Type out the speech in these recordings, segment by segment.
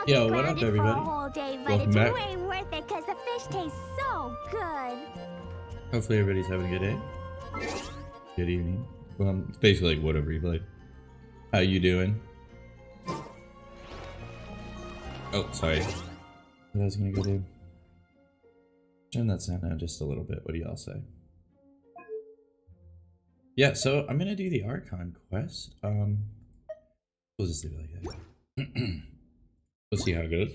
Yo, what up, Grounded for a everybody? whole day, but Welcome it's back. way worth it because the fish tastes so good. Hopefully everybody's having a good day. Good evening. Well, it's basically like whatever you play. How you doing? Oh, sorry. What I was gonna go do. Turn that sound down just a little bit. What do y'all say? Yeah, so I'm gonna do the Archon quest. We'll just leave it like that. We'll see how it goes.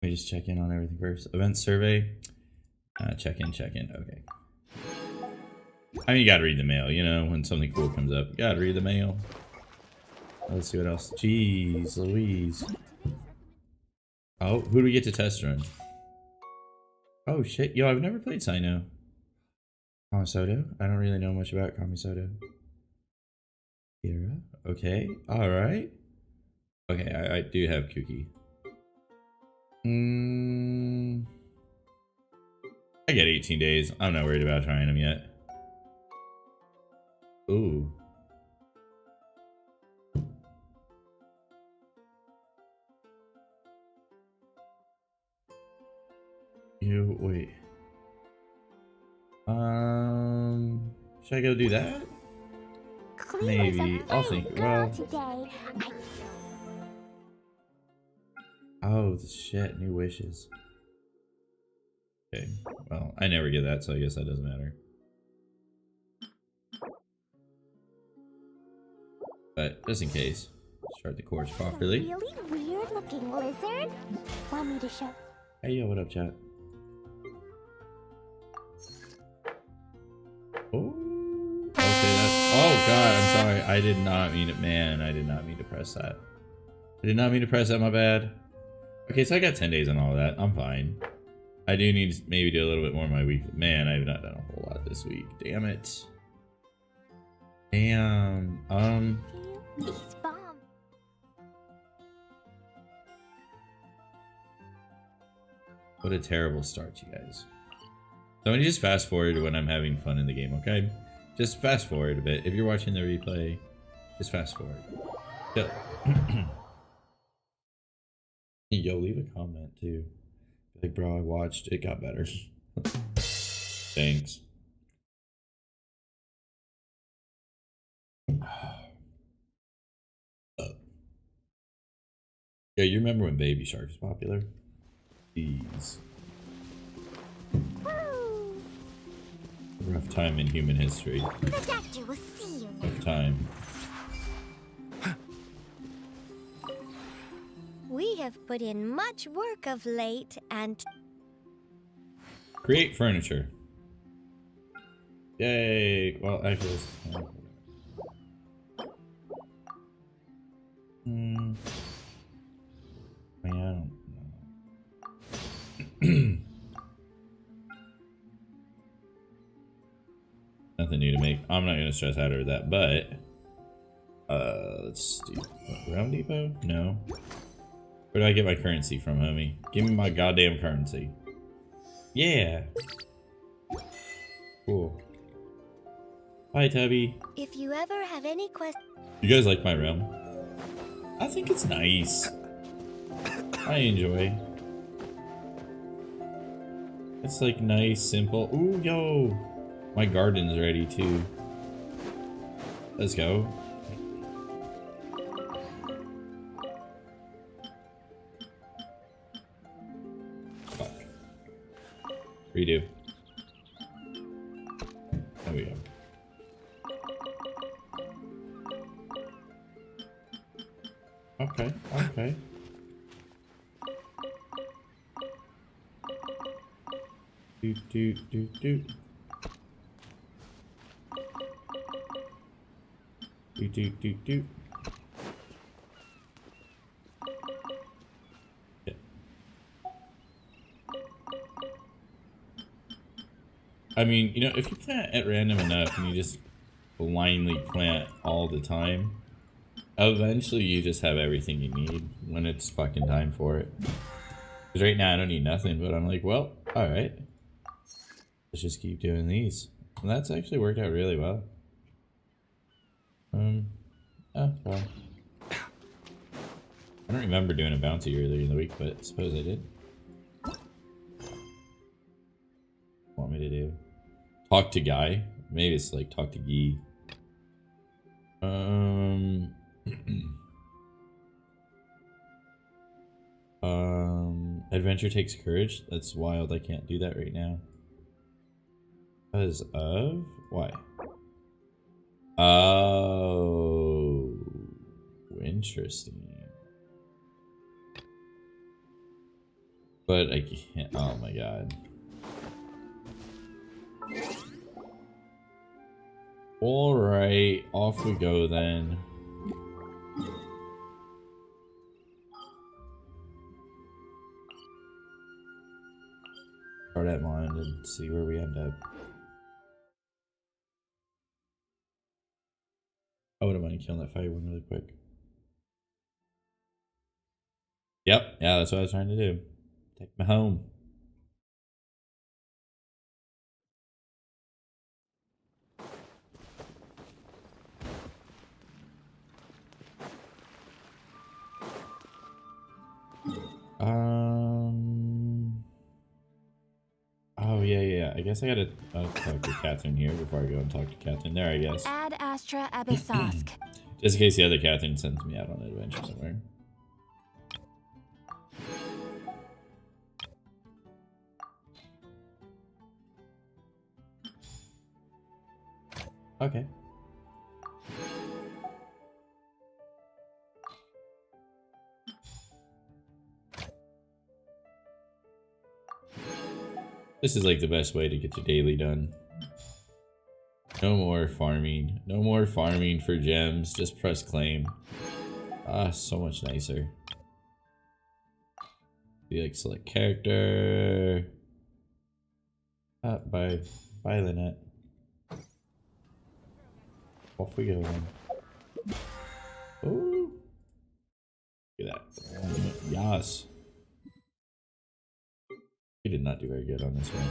Let me just check in on everything first. Event survey. Check in. Okay. I mean, you gotta read the mail, you know, when something cool comes up. You gotta read the mail. Let's see what else. Jeez Louise. Oh, who do we get to test run? Oh shit. Yo, I've never played Sino. Kamisoto? I don't really know much about Kamisoto. Kira? Okay. Alright. Okay, I do have Kuki. I get 18 days. I'm not worried about trying them yet. Ooh. You wait. Should I go do that? Maybe. I'll think. Well. Today. Oh shit! New wishes. Okay. Well, I never get that, so I guess that doesn't matter. But just in case, start the course properly. Really weird looking lizard. Want me to show? Hey yo, what up, chat? Oh. Okay, that's. Oh god, I'm sorry. I did not mean it, man. I did not mean to press that. I did not mean to press that. My bad. Okay, so I got 10 days on all of that. I'm fine. I do need to maybe do a little bit more of my week. Man, I've not done a whole lot this week. Damn it. Damn. He's bomb. What a terrible start, you guys. So I'm gonna just fast forward when I'm having fun in the game, okay? Just fast forward a bit. If you're watching the replay, just fast forward. Yo, Yo, leave a comment too. Like, bro, I watched. It got better. Thanks. Yeah, you remember when Baby Shark was popular? Jeez. Rough time in human history. The doctor will see you now. Rough time. We have put in much work of late and Create furniture. Yay! Well, actually, I mean, I don't know. Nothing new to make. I'm not gonna stress out over that, but let's do Realm Depot. No. Where do I get my currency from, homie? Give me my goddamn currency. Yeah. Cool. Hi, Tubby. if you ever have any questions. You guys like my realm? I think it's nice. I enjoy. It's like nice, simple. Ooh, yo. My garden's ready too. Let's go. Fuck. Redo. There we go. Okay. Do. Do. Yeah. I mean, you know, if you plant at random enough and you just blindly plant all the time, eventually you just have everything you need when it's fucking time for it. Because right now I don't need nothing, but I'm like, well, alright. Let's just keep doing these. And that's actually worked out really well. Oh, well. I don't remember doing a bounty earlier in the week, but I suppose I did. Want me to do? Talk to Guy? Maybe it's like talk to Gee. Adventure takes courage. That's wild. I can't do that right now. Because of why? Oh, interesting. But I can't. Oh my god. All right, off we go then. Start at mine and see where we end up. I wouldn't mind killing that fire one really quick. Yep, yeah, that's what I was trying to do. Take me home. Oh yeah. I guess I gotta talk to Catherine here before I go and talk to Catherine there. I guess. Ad Astra Abyssosque. Just in case the other Catherine sends me out on an adventure somewhere. Okay. This is like the best way to get your daily done. No more farming. No more farming for gems. Just press claim. Ah, so much nicer. Be like select character. Bye, Lynette. Off we go then. Oh, look at that. Yas. We did not do very good on this one.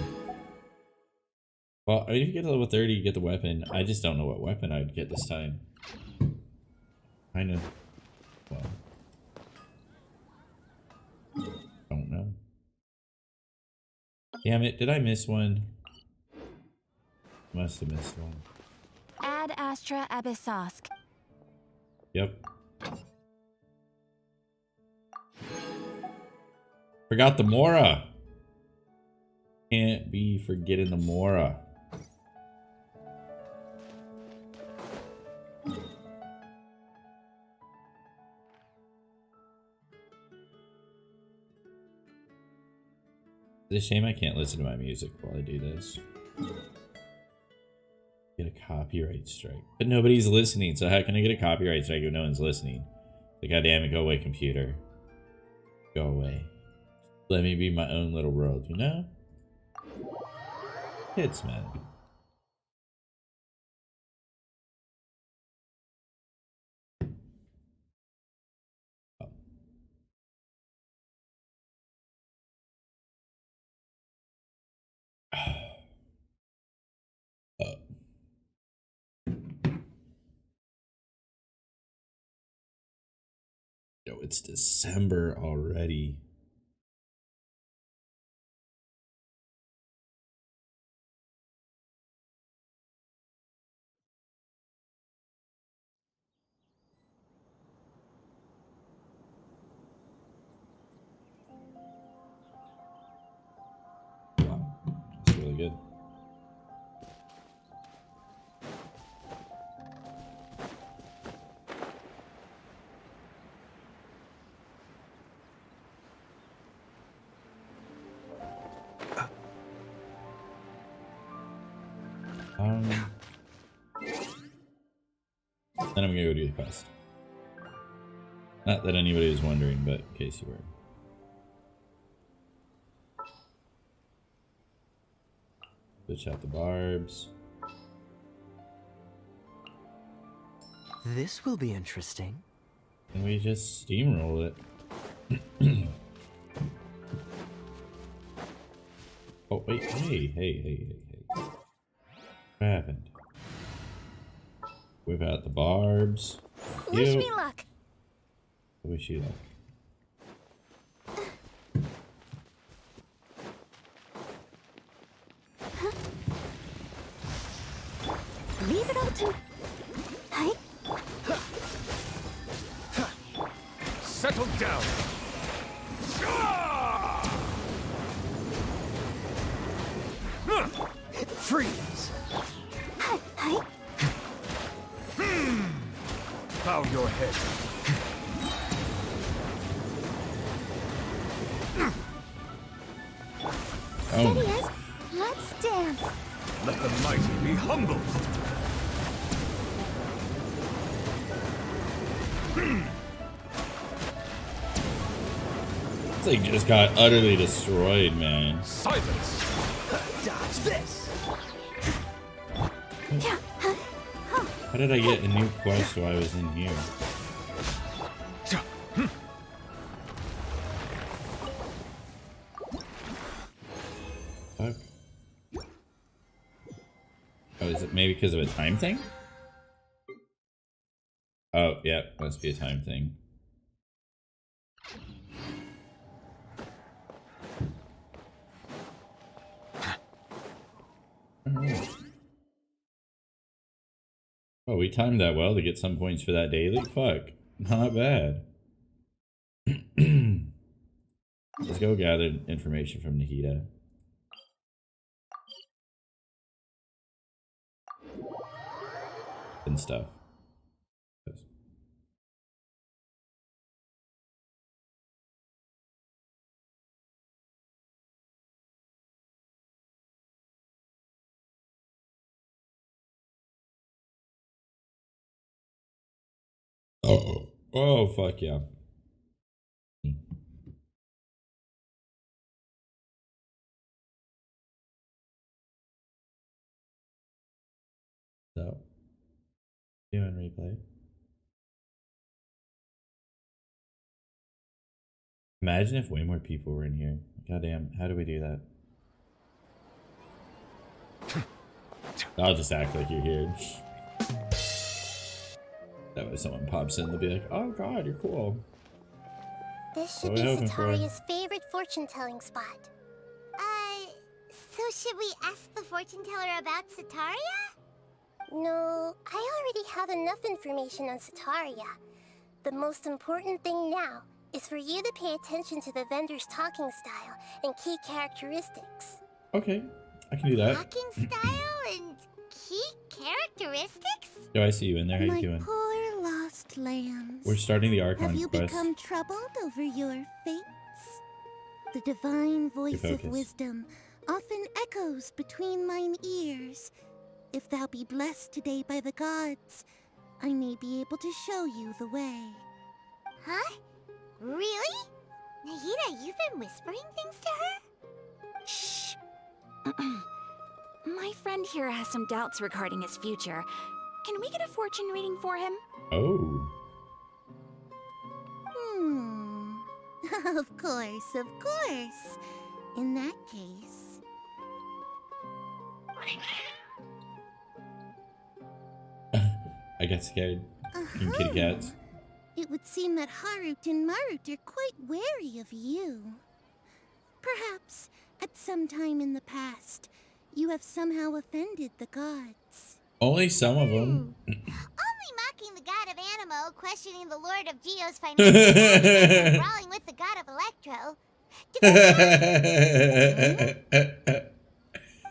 Well, I mean, if you get to level 30, you get the weapon. I just don't know what weapon I'd get this time. Kind of. Well. Don't know. Damn it, did I miss one? Must have missed one. Ad Astra Abyssosque. Yep. Forgot the Mora. Can't be forgetting the Mora. It's a shame I can't listen to my music while I do this. Get a copyright strike. But nobody's listening, so how can I get a copyright strike if no one's listening? Like, goddamn it, go away, computer. Go away. Let me be my own little world, you know? Hits, man. Oh. Oh. Yo, it's December already. Wow, that's really good. Then I'm gonna go do the quest. Not that anybody was wondering, but in case you were. Switch out the barbs. This will be interesting. And we just steamroll it. Oh, wait, hey. What happened? Whip out the barbs. Wish me luck. I wish you luck. settle down. Freeze. Bow your head. Steady as. Let's dance. Let the mighty be humbled. This thing just got utterly destroyed, man. Silence. Dodge this. How did I get a new quest while I was in here? Fuck. Oh, is it maybe because of a time thing? Oh, yeah, must be a time thing. Alright. Oh, we timed that well to get some points for that daily? Fuck. Not bad. Let's go gather information from Nahida. And stuff. Oh, oh, fuck yeah. So, doing replay. Imagine if way more people were in here. Goddamn, how do we do that? I'll just act like you're here. That way someone pops in, they'll be like, oh god, you're cool. This should What be are we hoping for? Sataria's favorite fortune-telling spot. So should we ask the fortune teller about Sataria? No, I already have enough information on Sataria. The most important thing now is for you to pay attention to the vendor's talking style and key characteristics. Okay, I can do that. Talking style and key characteristics? Yo, I see you in there. How you My doing? poor lost lambs. We're starting the Archon Have you quest. become troubled over your fates? The divine voice of focus. wisdom often echoes between mine ears. If thou be blessed today by the gods, I may be able to show you the way. Huh? Really? Nahida, you've been whispering things to her? Shh. My friend here has some doubts regarding his future. Can we get a fortune reading for him? Oh. Of course, of course. In that case... I got scared. Fucking kitty cats. It would seem that Harut and Marut are quite wary of you. Perhaps, at some time in the past, you have somehow offended the gods. Only some of them. Only mocking the god of Animo, questioning the lord of Geo's financial and brawling with the god of Electro.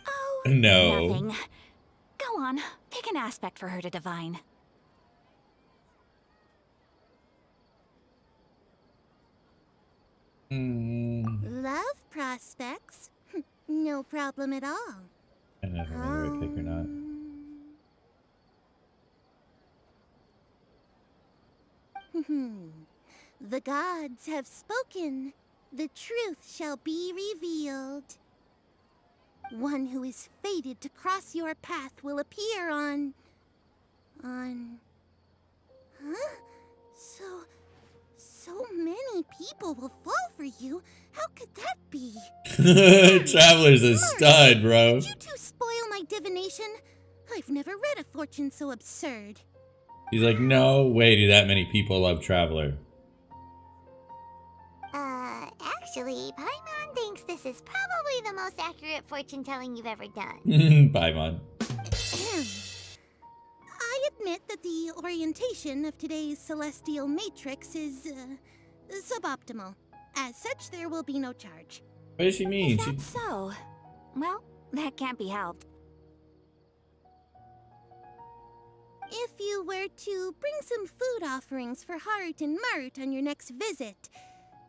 Oh, No. nothing. Go on, pick an aspect for her to divine. Love prospects? No problem at all. I don't know if I'm gonna right pick or not. The gods have spoken. The truth shall be revealed. One who is fated to cross your path will appear on... Huh? So many people will fall for you. How could that be? Traveler's a stud, bro. Did you two spoil my divination? I've never read a fortune so absurd. He's like, no way do that many people love Traveler. Actually, Paimon thinks this is probably the most accurate fortune telling you've ever done. Paimon. I admit that the orientation of today's celestial matrix is, suboptimal. As such, there will be no charge. What does she mean? Is that so? Well, that can't be helped. If you were to bring some food offerings for Harut and Marut on your next visit,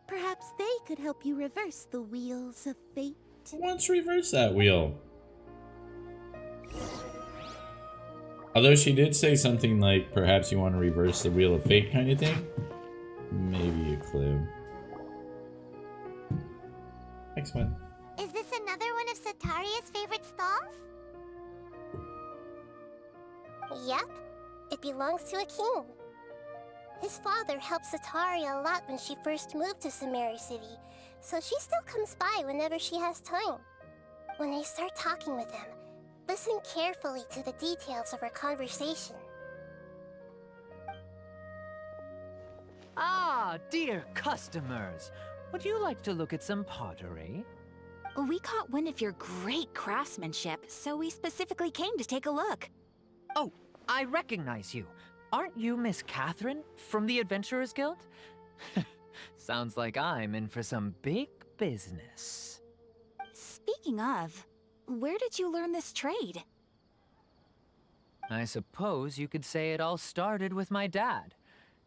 perhaps they could help you reverse the wheels of fate. Who wants to reverse that wheel? Although she did say something like, perhaps you want to reverse the wheel of fate kind of thing. Maybe a clue. Next one. Is this another one of Sataria's favorite stalls? Yep. It belongs to a king. His father helped Sataria a lot when she first moved to Samari City, so she still comes by whenever she has time. When I start talking with him, listen carefully to the details of our conversation. Ah, dear customers. Would you like to look at some pottery? We caught wind of your great craftsmanship, so we specifically came to take a look. Oh, I recognize you. Aren't you Miss Catherine from the Adventurers Guild? Sounds like I'm in for some big business. Speaking of, where did you learn this trade? I suppose you could say it all started with my dad.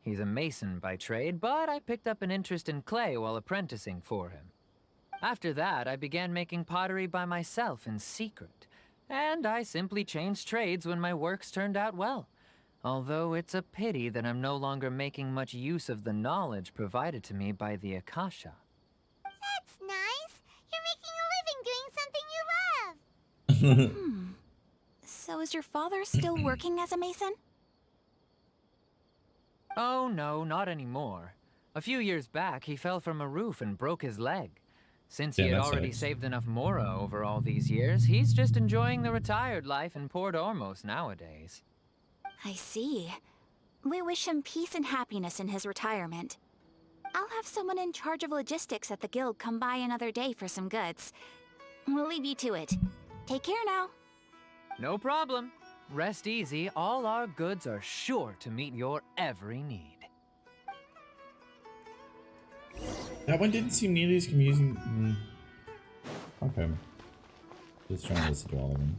He's a mason by trade, but I picked up an interest in clay while apprenticing for him. After that, I began making pottery by myself in secret, and I simply changed trades when my works turned out well. Although it's a pity that I'm no longer making much use of the knowledge provided to me by the Akasha. That's nice. You're making a living doing something you love. So is your father still working as a mason? Oh no, not anymore. A few years back, he fell from a roof and broke his leg. Since he Yeah, had that already sucks. saved enough Mora over all these years, he's just enjoying the retired life in Port Ormos nowadays. I see. We wish him peace and happiness in his retirement. I'll have someone in charge of logistics at the guild come by another day for some goods. We'll leave you to it. Take care now. No problem. Rest easy, all our goods are sure to meet your every need. That one didn't seem nearly as confusing. Okay. Just trying to listen to all of them.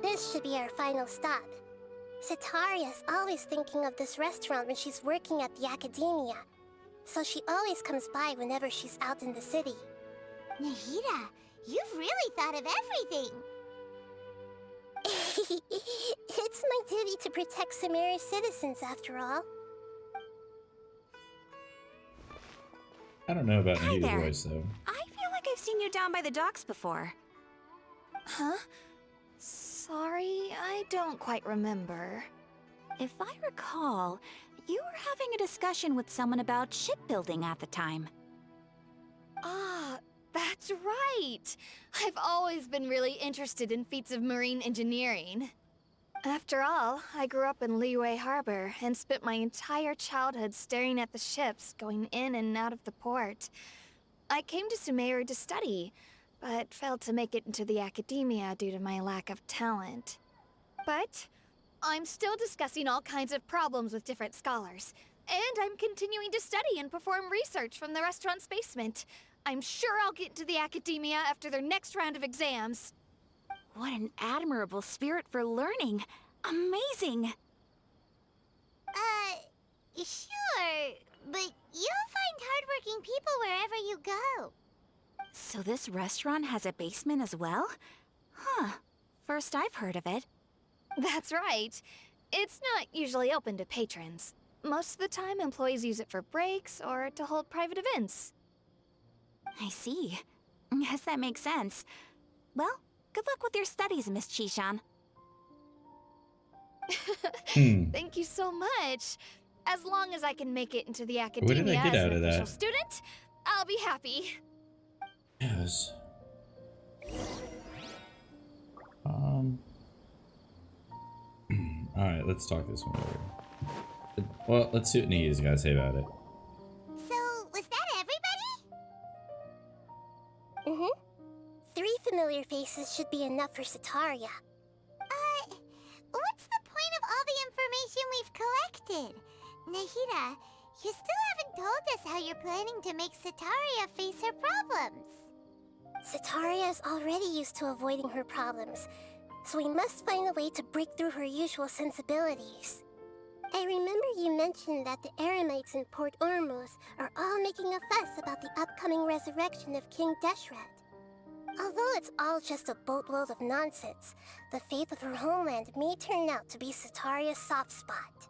This should be our final stop. Sataria's always thinking of this restaurant when she's working at the academia, so she always comes by whenever she's out in the city. Nahida, you've really thought of everything! It's my duty to protect Samari's citizens, after all. I don't know about Hi Nahida's there. voice, though. I feel like I've seen you down by the docks before. Huh? Sorry, I don't quite remember. If I recall, you were having a discussion with someone about shipbuilding at the time. Ah, that's right! I've always been really interested in feats of marine engineering. After all, I grew up in Liyue Harbor and spent my entire childhood staring at the ships going in and out of the port. I came to Sumeru to study, but failed to make it into the academia due to my lack of talent. But I'm still discussing all kinds of problems with different scholars, and I'm continuing to study and perform research from the restaurant's basement. I'm sure I'll get into the academia after their next round of exams. What an admirable spirit for learning. Amazing. Sure, but you'll find hardworking people wherever you go. So this restaurant has a basement as well? Huh. First I've heard of it. That's right. It's not usually open to patrons. Most of the time, employees use it for breaks or to hold private events. I see. Yes, that makes sense. Well, good luck with your studies, Miss Chishan. Thank you so much. As long as I can make it into the did I academia get as out an of that? official student, I'll be happy. Yes. Alright, let's talk this one over. Well, let's see what Nahida's got to say about it. So, was that everybody? 3 familiar faces should be enough for Sataria. What's the point of all the information we've unexpected. Nahida, you still haven't told us how you're planning to make Setaria face her problems. Setaria is already used to avoiding her problems, so we must find a way to break through her usual sensibilities. I remember you mentioned that the Eremites in Port Ormuz are all making a fuss about the upcoming resurrection of King Deshret. Although it's all just a boatload of nonsense, the faith of her homeland may turn out to be Setaria's soft spot.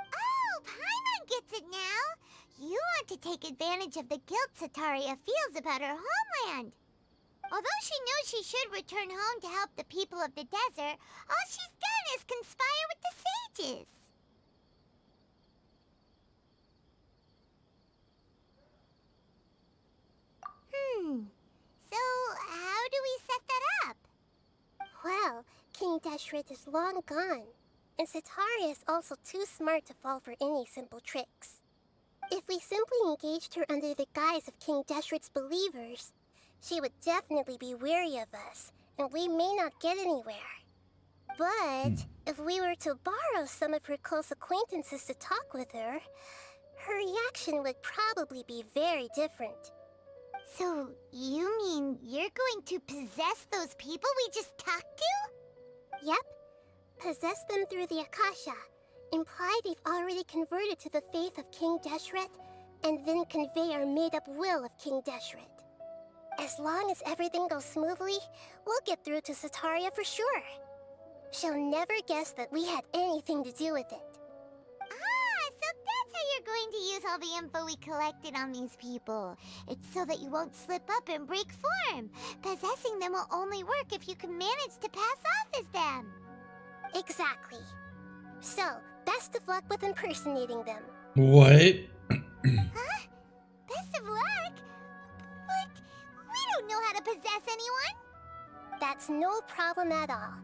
Oh, Paimon gets it now! You want to take advantage of the guilt Setaria feels about her homeland. Although she knows she should return home to help the people of the desert, all she's done is conspire with the sages. So how do we set that up? Well, King Deshret is long gone, and Setaria is also too smart to fall for any simple tricks. If we simply engaged her under the guise of King Deshret's believers, she would definitely be weary of us, and we may not get anywhere. But if we were to borrow some of her close acquaintances to talk with her, her reaction would probably be very different. So, you mean you're going to possess those people we just talked to? Yep. Possess them through the Akasha. Imply they've already converted to the faith of King Deshret, and then convey our made-up will of King Deshret. As long as everything goes smoothly, we'll get through to Setaria for sure. She'll never guess that we had anything to do with it. Ah, so that's how you're going to use all the info we collected on these people. It's so that you won't slip up and break form. Possessing them will only work if you can manage to pass off as them. Exactly. So, best of luck with impersonating them. What? Huh? Best of luck? But we don't know how to possess anyone. That's no problem at all.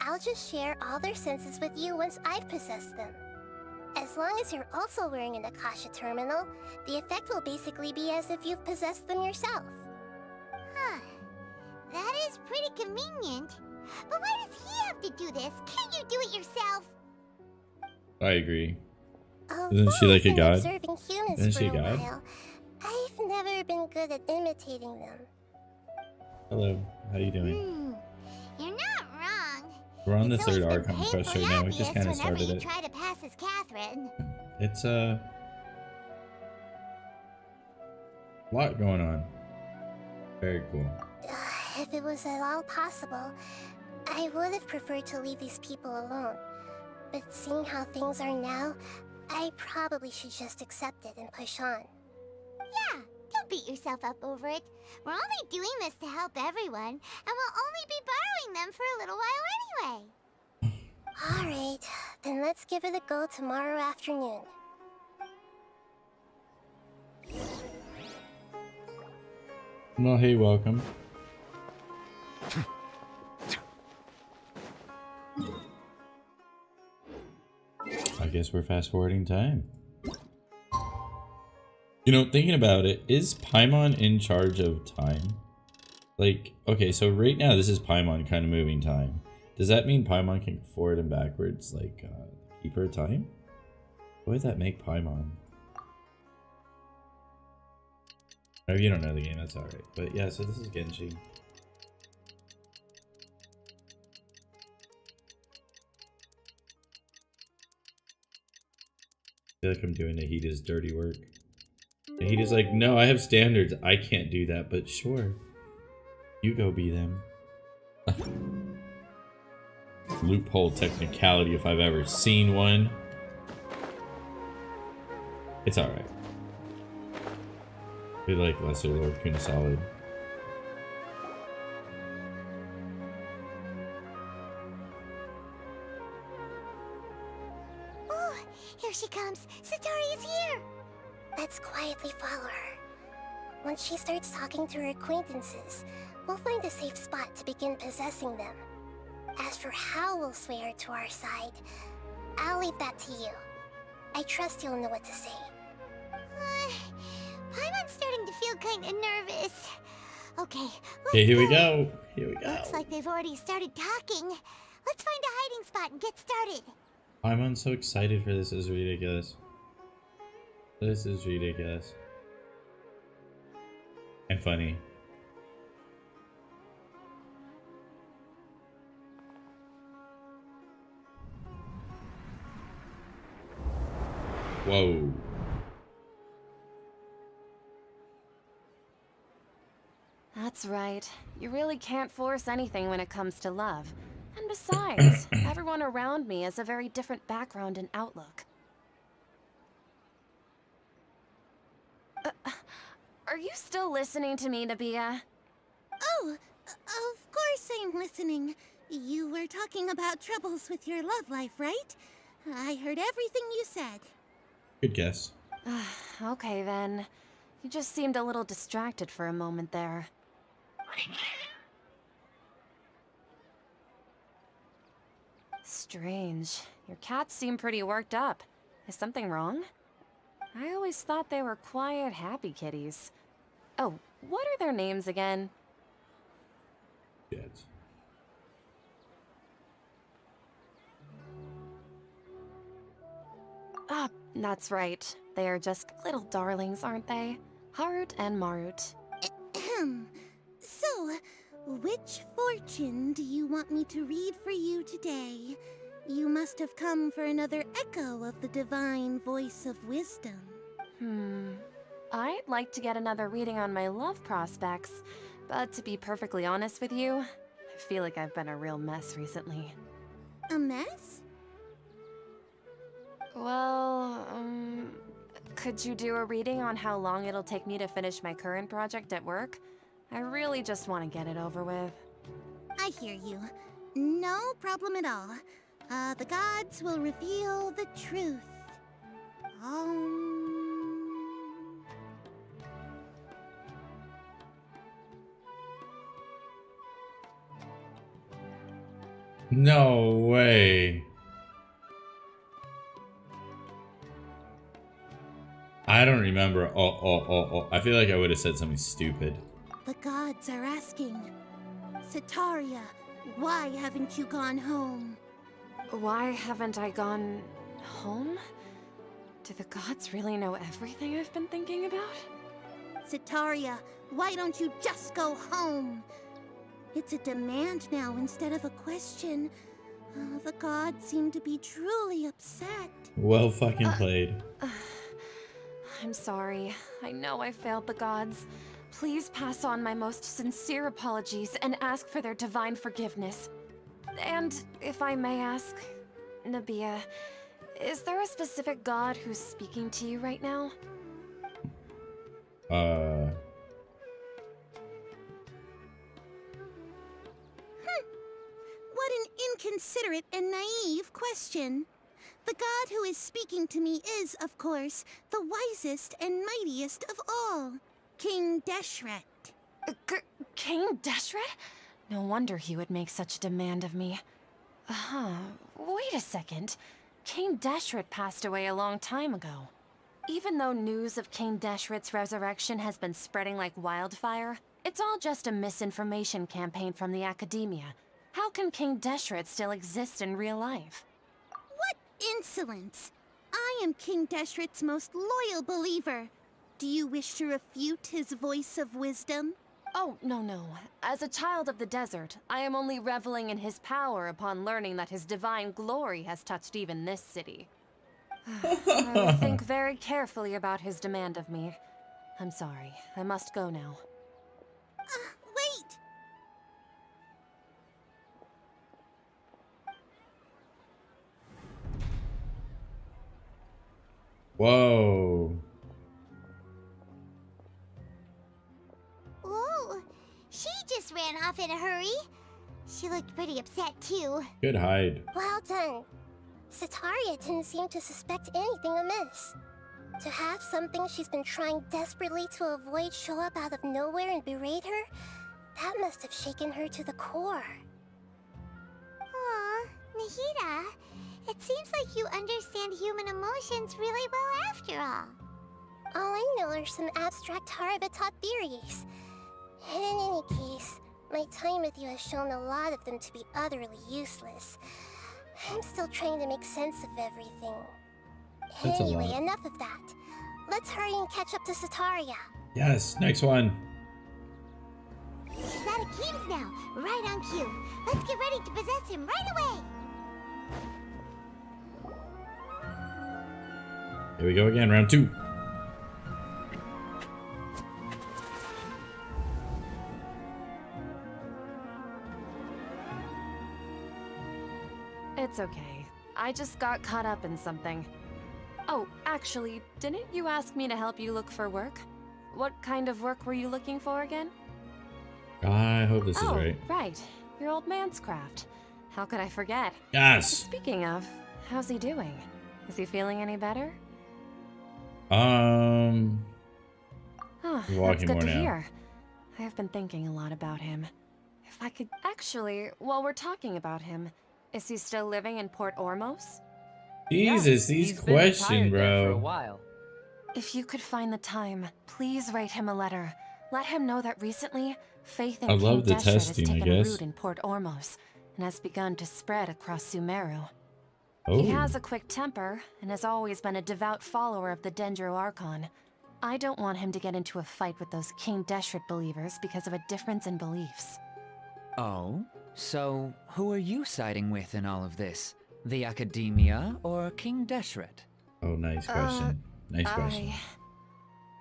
I'll just share all their senses with you once I've possessed them. As long as you're also wearing an Akasha terminal, the effect will basically be as if you've possessed them yourself. Huh. That is pretty convenient. But why does he have to do this? Can't you do it yourself? I agree. Isn't she like a god? Observing humans Isn't for she a a god? while, I've never been good at imitating them. Hello, how you doing? You're not wrong. We're on the It's third always been Archon quest right painfully now. We just kind of obvious whenever started you it. try to pass as Catherine. It's a lot going on. Very cool. If it was at all possible, I would have preferred to leave these people alone. But seeing how things are now, I probably should just accept it and push on. Yeah, don't beat yourself up over it. We're only doing this to help everyone, and we'll only be borrowing them for a little while anyway. Alright, then let's give it a go tomorrow afternoon. Well, hey, welcome. I guess we're fast forwarding time. You know, thinking about it, is Paimon in charge of time? Like, okay, so right now this is Paimon kind of moving time. Does that mean Paimon can go forward and backwards, like, keep her time? What would that make Paimon? If you don't know the game, that's alright. But yeah, so this is Genshin. I feel like I'm doing Nahida's dirty work. Nahida's like, no, I have standards. I can't do that, but sure. You go be them. Loophole technicality if I've ever seen one. It's alright. We like Lesser Lord Kunasolid. Oh, here she comes. Satori is here. Let's quietly follow her. Once she starts talking to her acquaintances, we'll find a safe spot to begin possessing them. As for how we'll sway her to our side, I'll leave that to you. I trust you'll know what to say. I'm starting to feel kind of nervous. Okay, let's Okay, here we go. go. Here we go. Looks like they've already started talking. Let's find a hiding spot and get started. I'm so excited for this. This is ridiculous. This is ridiculous. And funny. Whoa. That's right. You really can't force anything when it comes to love. And besides, everyone around me has a very different background and outlook. Are you still listening to me, Nabia? Oh, of course I'm listening. You were talking about troubles with your love life, right? I heard everything you said. Good guess. Okay then. You just seemed a little distracted for a moment there. Strange. Your cats seem pretty worked up. Is something wrong? I always thought they were quiet, happy kitties. Oh, what are their names again? Yes. Ah, that's right. They are just little darlings, aren't they? Harut and Marut. So, which fortune do you want me to read for you today? You must have come for another echo of the divine voice of wisdom. I'd like to get another reading on my love prospects, but to be perfectly honest with you, I feel like I've been a real mess recently. A mess? Well, could you do a reading on how long it'll take me to finish my current project at work? I really just want to get it over with. I hear you. No problem at all. The gods will reveal the truth. No way. I don't remember. Oh. I feel like I would have said something stupid. The gods are asking, Sataria, why haven't you gone home? Why haven't I gone home? Do the gods really know everything I've been thinking about? Sataria, why don't you just go home? It's a demand now instead of a question. The gods seem to be truly upset. Well fucking played. I'm sorry. I know I failed the gods. Please pass on my most sincere apologies and ask for their divine forgiveness. And if I may ask, Nabia, is there a specific god who's speaking to you right now? What an inconsiderate and naive question. The god who is speaking to me is, of course, the wisest and mightiest of all, King Deshret. King Deshret? No wonder he would make such a demand of me. Wait a second. King Deshret passed away a long time ago. Even though news of King Deshret's resurrection has been spreading like wildfire, it's all just a misinformation campaign from the academia. How can King Deshret still exist in real life? What insolence! I am King Deshret's most loyal believer. Do you wish to refute his voice of wisdom? Oh, no. As a child of the desert, I am only reveling in his power upon learning that his divine glory has touched even this city. I will think very carefully about his demand of me. I'm sorry. I must go now. Wait! Whoa. Whoa! She just ran off in a hurry. She looked pretty upset too. Good hide. Well done. Sataria didn't seem to suspect anything amiss. To have something she's been trying desperately to avoid show up out of nowhere and berate her, that must have shaken her to the core. Aw, Nahida, it seems like you understand human emotions really well after all. All I know are some abstract Harabatot theories. And in any case, my time with you has shown a lot of them to be utterly useless. I'm still trying to make sense of everything. That's a Anyway, lot. enough of that. Let's hurry and catch up to Sataria. Yes, next one. He's out of Keem's now, right on cue. Let's get ready to possess him right away. Here we go again, round 2. It's okay. I just got caught up in something. Oh, actually, didn't you ask me to help you look for work? What kind of work were you looking for again? I hope this is Oh, right. right. Your old man's craft. How could I forget? Yes. Speaking of, how's he doing? Is he feeling any better? Oh, Oh, walking that's good more to now. hear. I have been thinking a lot about him. If I could... Actually, while we're talking about him, is he still living in Port Ormos? Jesus, Yeah, these he's been questions, retired there for a bro. while. If you could find the time, please write him a letter. Let him know that recently, faith in I King love the Deshret has testing, I taken guess. root in Port Ormos and has begun to spread across Sumeru. Oh, He has a quick temper and has always been a devout follower of the Dendro Archon. I don't want him to get into a fight with those King Deshret believers because of a difference in beliefs. Oh? So, who are you siding with in all of this? The Academia or King Deshret? oh, nice question. Nice question.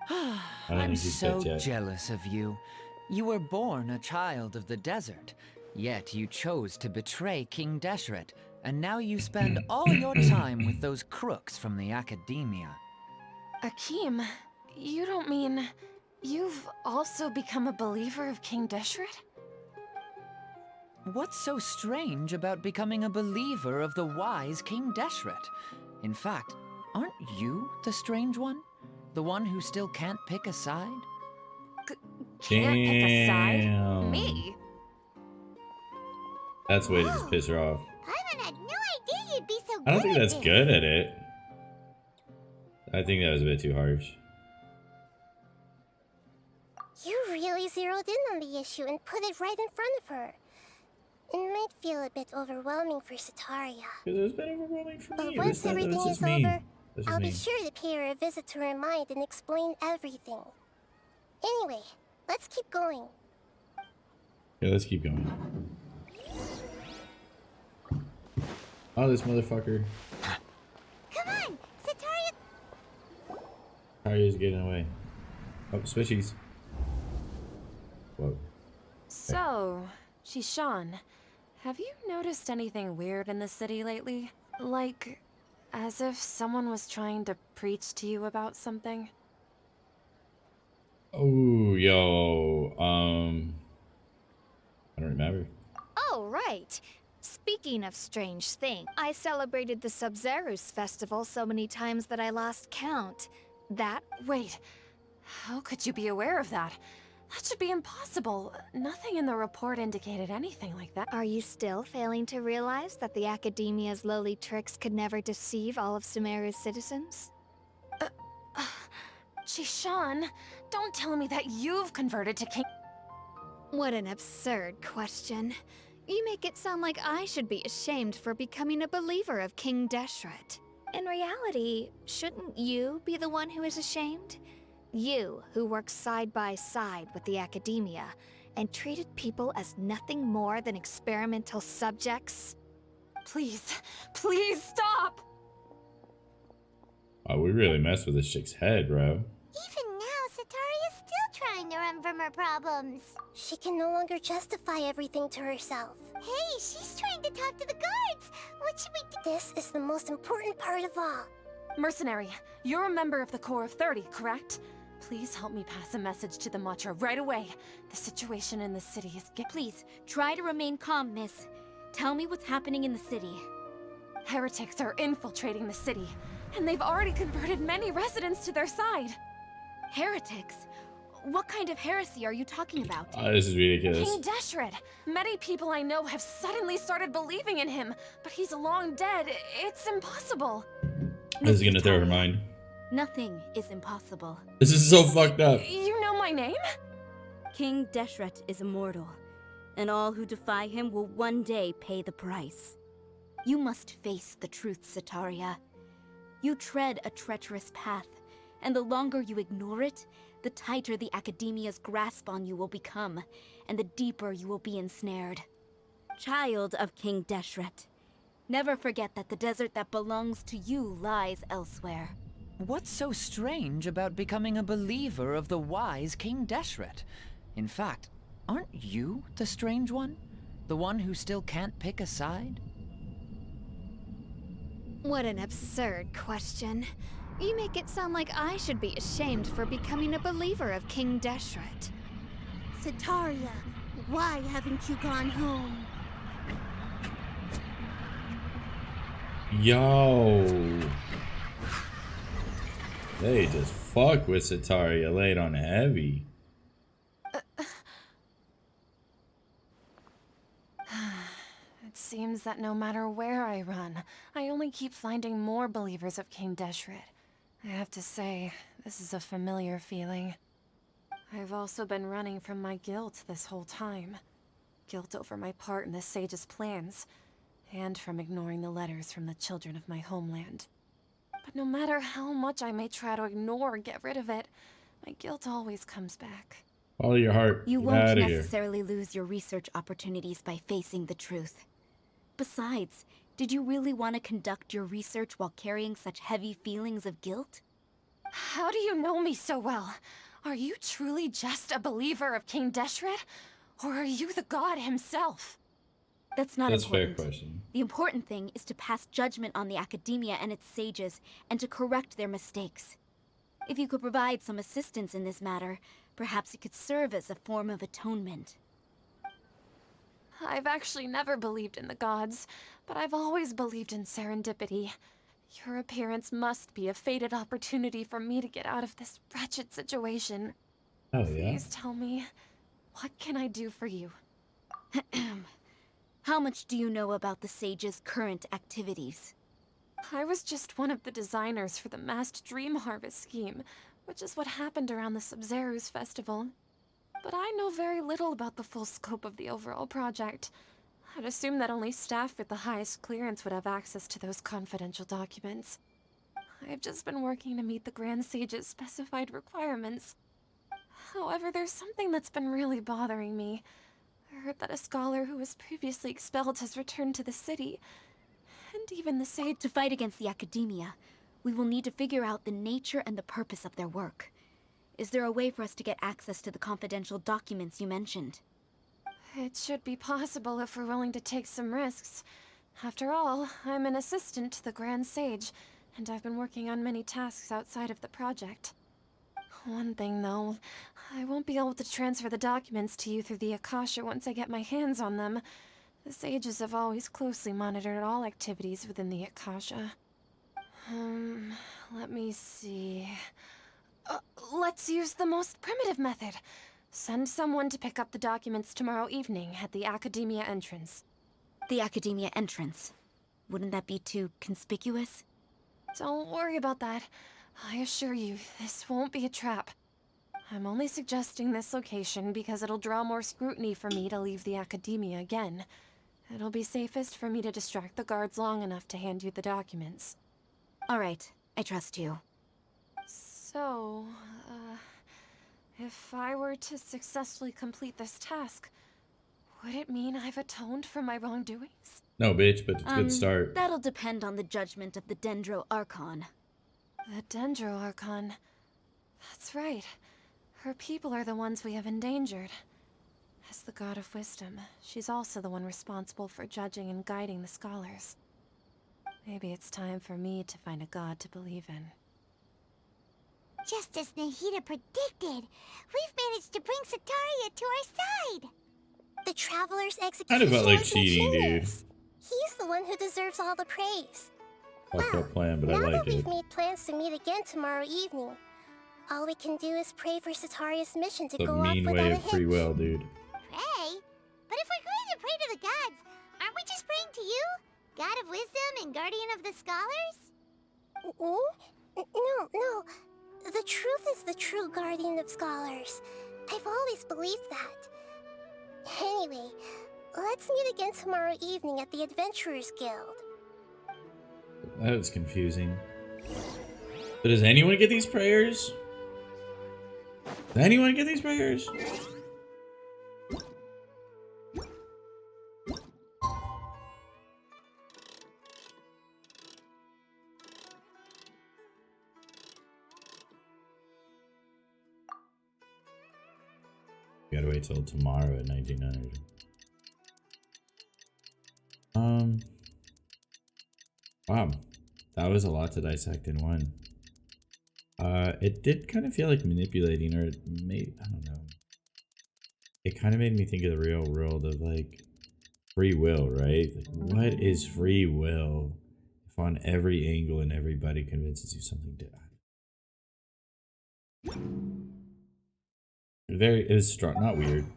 I don't I'm think he's so picked yet. jealous of you. You were born a child of the desert, yet you chose to betray King Deshret, and now you spend all your time with those crooks from the Academia. Akeem, you don't mean... You've also become a believer of King Deshret? What's so strange about becoming a believer of the wise King Deshret? In fact, aren't you the strange one? The one who still can't pick a side? Can't pick a side? Damn. Me? That's a way to just piss her off. Paimon had no idea you'd be so good I don't think at that's this. good at it. I think that was a bit too harsh. You really zeroed in on the issue and put it right in front of her. It might feel a bit overwhelming for Sataria. Because it was a bit overwhelming for But me. once That's everything just is me. over, That's just I'll me. be sure to pay her a visit to her mind and explain everything. Anyway, let's keep going. Yeah, let's keep going. Oh, this motherfucker. Come on, Sataria! Arya's getting away. Oh, switchies. Whoa. So, Shishan, have you noticed anything weird in the city lately? Like, as if someone was trying to preach to you about something? Oh, yo. I don't remember. Oh, right. Speaking of strange things, I celebrated the Sub-Zerus festival so many times that I lost count. That Wait, how could you be aware of that? That should be impossible. Nothing in the report indicated anything like that. Are you still failing to realize that the Academia's lowly tricks could never deceive all of Sumeru's citizens? Shishan, don't tell me that you've converted to King... What an absurd question. You make it sound like I should be ashamed for becoming a believer of King Deshret. In reality, shouldn't you be the one who is ashamed? You, who works side by side with the Academia and treated people as nothing more than experimental subjects? Please, please stop! Oh, we really messed with this chick's head, bro. Even now, Sataria's still trying to run from her problems. She can no longer justify everything to herself. Hey, she's trying to talk to the guards. What should we do? This is the most important part of all. Mercenary, you're a member of the Corps of 30, correct? Please help me pass a message to the Matra right away. The situation in the city is Please, try to remain calm, miss. Tell me what's happening in the city. Heretics are infiltrating the city, and they've already converted many residents to their side. Heretics? What kind of heresy are you talking about? Oh, this is ridiculous. King Deshret! Many people I know have suddenly started believing in him, but he's long dead. It's impossible. This is gonna throw her mind. Nothing is impossible. This is so fucked up. You know my name? King Deshret is immortal, and all who defy him will one day pay the price. You must face the truth, Sataria. You tread a treacherous path, and the longer you ignore it, the tighter the Academia's grasp on you will become, and the deeper you will be ensnared. Child of King Deshret, never forget that the desert that belongs to you lies elsewhere. What's so strange about becoming a believer of the wise King Deshret? In fact, aren't you the strange one? The one who still can't pick a side? What an absurd question. You make it sound like I should be ashamed for becoming a believer of King Deshret. Sataria, why haven't you gone home? Yo. They just fuck with Sataria, laid on heavy. It seems that no matter where I run, I only keep finding more believers of King Deshret. I have to say, this is a familiar feeling. I've also been running from my guilt this whole time. Guilt over my part in the Sage's plans, and from ignoring the letters from the children of my homeland. But no matter how much I may try to ignore or get rid of it, my guilt always comes back. Follow your heart. You Get won't outta here. necessarily lose your research opportunities by facing the truth. Besides, did you really want to conduct your research while carrying such heavy feelings of guilt? How do you know me so well? Are you truly just a believer of King Deshret? Or are you the god himself? That's not That's a fair important. question. The important thing is to pass judgment on the Academia and its sages, and to correct their mistakes. If you could provide some assistance in this matter, perhaps it could serve as a form of atonement. I've actually never believed in the gods, but I've always believed in serendipity. Your appearance must be a fated opportunity for me to get out of this wretched situation. Oh yeah. Please tell me, what can I do for you? How much do you know about the sage's current activities? I was just one of the designers for the masked dream harvest scheme, which is what happened around the Sub-Zero's festival. But I know very little about the full scope of the overall project. I'd assume that only staff with the highest clearance would have access to those confidential documents. I've just been working to meet the Grand Sage's specified requirements. However, there's something that's been really bothering me. I heard that a scholar who was previously expelled has returned to the city. And even the Sage... To fight against the Academia, we will need to figure out the nature and the purpose of their work. Is there a way for us to get access to the confidential documents you mentioned? It should be possible if we're willing to take some risks. After all, I'm an assistant to the Grand Sage, and I've been working on many tasks outside of the project. One thing, though, I won't be able to transfer the documents to you through the Akasha once I get my hands on them. The Sages have always closely monitored all activities within the Akasha. Let me see... let's use the most primitive method. Send someone to pick up the documents tomorrow evening at the Academia entrance. The Academia entrance. Wouldn't that be too conspicuous? Don't worry about that. I assure you, this won't be a trap. I'm only suggesting this location because it'll draw more scrutiny for me to leave the Academia again. It'll be safest for me to distract the guards long enough to hand you the documents. All right, I trust you. So, if I were to successfully complete this task, would it mean I've atoned for my wrongdoings? No, bitch, but it's a good start. That'll depend on the judgment of the Dendro Archon. The Dendro Archon. That's right. Her people are the ones we have endangered. As the God of Wisdom, she's also the one responsible for judging and guiding the scholars. Maybe it's time for me to find a god to believe in. Just as Nahida predicted, we've managed to bring Sataria to our side. The Traveler's execution Kind of felt like was cheating, dude. ingenious. He's the one who deserves all the praise. Fucked up plan, but I now like that we've it. made plans to meet again tomorrow evening, all we can do is pray for Sataria's mission to It's a go off mean without way a of free hitch. will, dude. Pray? But if we're going to pray to the gods, aren't we just praying to you? God of Wisdom and Guardian of the Scholars? No. The truth is the true Guardian of Scholars. I've always believed that. Anyway, let's meet again tomorrow evening at the Adventurers Guild. That was confusing. But does anyone get these prayers? Does anyone get these prayers? We gotta wait till tomorrow at 1900. Wow. That was a lot to dissect in one. It did kind of feel like manipulating, or it made, I don't know. It kind of made me think of the real world of like free will, right? Like, what is free will if on every angle and everybody convinces you something different? It was strong, not weird,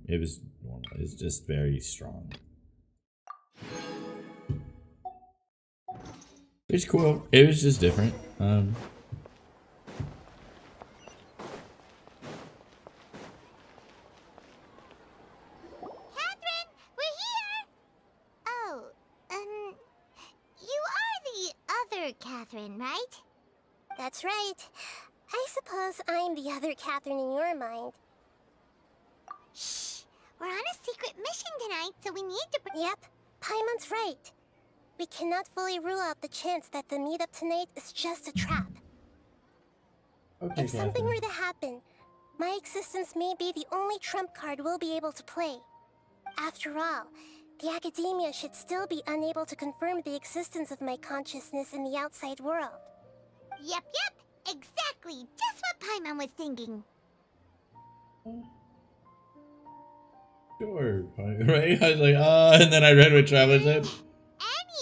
It was normal. It's just very strong. It's cool. It was just different. Catherine, we're here! Oh, you are the other Catherine, right? That's right. I suppose I'm the other Catherine in your mind. Shh! We're on a secret mission tonight, so we need to... Yep, Paimon's right. We cannot fully rule out the chance that the meetup tonight is just a trap. Okay, If something were to happen, my existence may be the only trump card we'll be able to play. After all, the academia should still be unable to confirm the existence of my consciousness in the outside world. Yep, exactly. Just what Paimon was thinking. Sure, right? I was like, and then I read what Traveler said.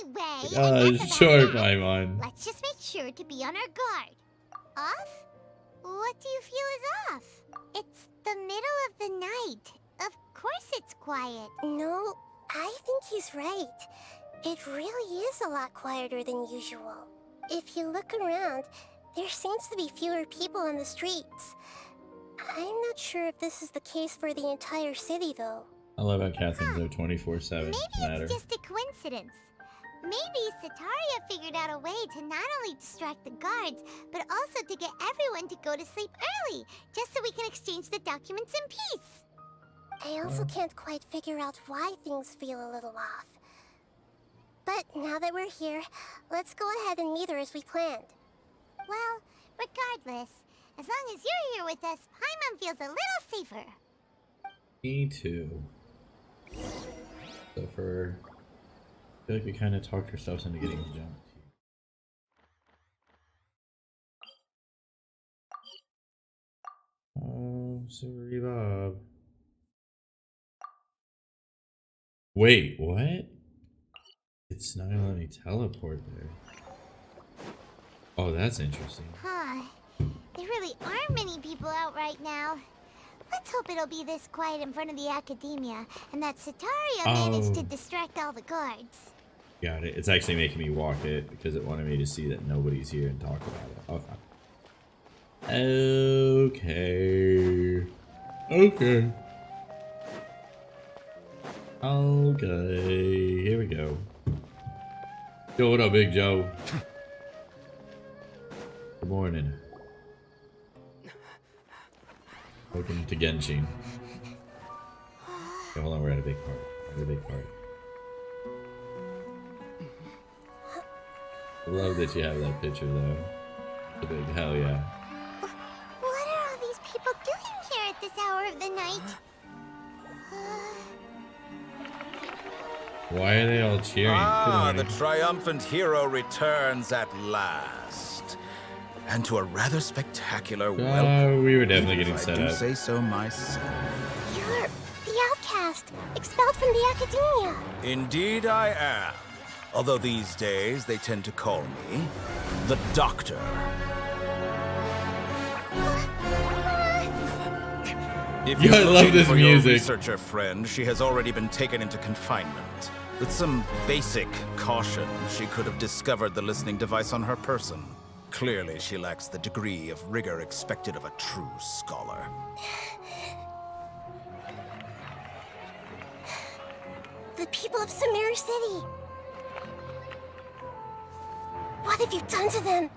Anyway, Sure, Paimon. let's just make sure to be on our guard. Off? What do you feel is off? It's the middle of the night. Of course it's quiet. No, I think he's right. It really is a lot quieter than usual. If you look around, there seems to be fewer people on the streets. I'm not sure if this is the case for the entire city, though. I love how Catherine's there 24/7. Maybe Matter. it's just a coincidence. Maybe Sataria figured out a way to not only distract the guards, but also to get everyone to go to sleep early, just so we can exchange the documents in peace. I also can't quite figure out why things feel a little off. But now that we're here, let's go ahead and meet her as we planned. Well, regardless, as long as you're here with us, Paimon feels a little safer. Me too. So for... I feel like we kind of talked ourselves into getting jumped. Oh, sorry, Bob. Wait, what? It's not gonna let me teleport there. Oh, that's interesting. Huh. There really aren't many people out right now. Let's hope it'll be this quiet in front of the academia, and that Sataria managed to distract all the guards. Got it. It's actually making me walk it because it wanted me to see that nobody's here and talk about it. Okay. Okay. Okay. Here we go. Yo, what up, Big Joe? Good morning. Welcome to Genshin. Okay, hold on, we're at a big part. I love that you have that picture though. It's a big hell yeah. What are all these people doing here at this hour of the night? Why are they all cheering? The triumphant hero returns at last. And to a rather spectacular welcome. We were definitely getting set I up. do say so myself. You're the outcast, expelled from the academia. Indeed I am. Although these days they tend to call me the Doctor. If Yeah, you're I love looking this for music. your researcher friend, she has already been taken into confinement. With some basic caution, she could have discovered the listening device on her person. Clearly, she lacks the degree of rigor expected of a true scholar. The people of Samir City. What have you done to them?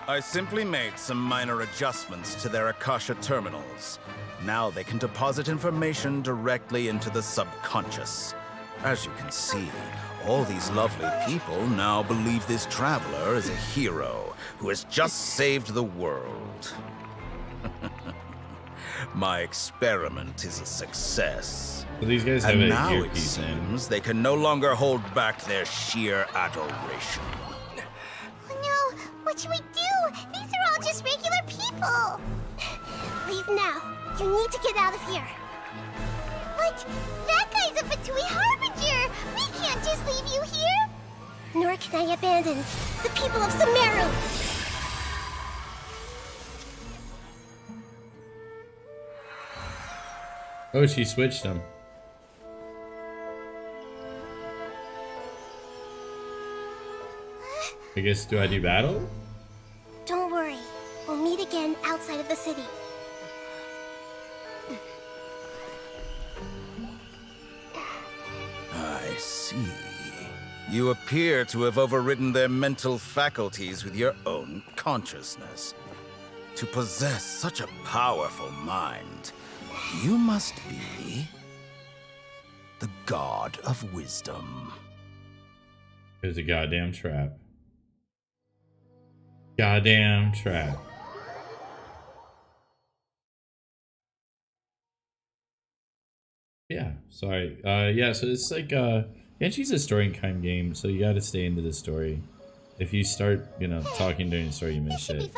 I simply made some minor adjustments to their Akasha terminals. Now they can deposit information directly into the subconscious. As you can see, all these lovely people now believe this traveler is a hero who has just saved the world. My experiment is a success. Well, these guys have And a now it earpiece in. seems they can no longer hold back their sheer adoration. Oh no, what should we do? These are all just regular people. Leave now. You need to get out of here. What? That guy's a Fatui Harbinger! We can't just leave you here! Nor can I abandon the people of Sumeru! Oh, she switched them. I guess, do I do battle? Don't worry. We'll meet again outside of the city. I see. You appear to have overridden their mental faculties with your own consciousness. To possess such a powerful mind, you must be the god of wisdom. There's a goddamn trap. Goddamn trap. Yeah, sorry. Yeah, so it's like Genshin's a story kind of game, so you gotta stay into the story. If you start, you know, talking during the story, you miss shit.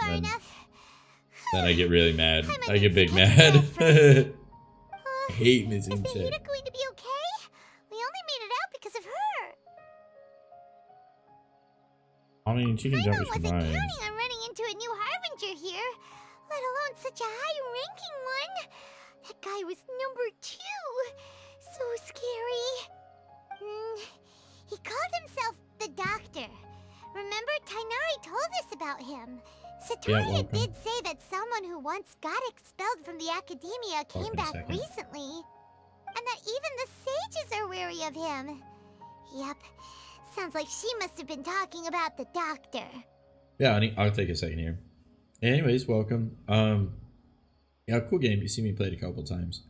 Then I get really mad. I get big mad. I hate missing Is shit. Nahida going to be okay? We only made it out because of her. I mean, she can jump if she wasn't minds. counting on running into a new Harbinger here, let alone such a high-ranking one. That guy was number 2. So scary. He called himself the Doctor. Remember, Tainari told us about him. Satoria did say that someone who once got expelled from the academia came back recently. And that even the sages are wary of him. Yep. Sounds like she must have been talking about the Doctor. Yeah, I'll take a second here. Anyways, welcome. Yeah, cool game. You see me play it a couple times.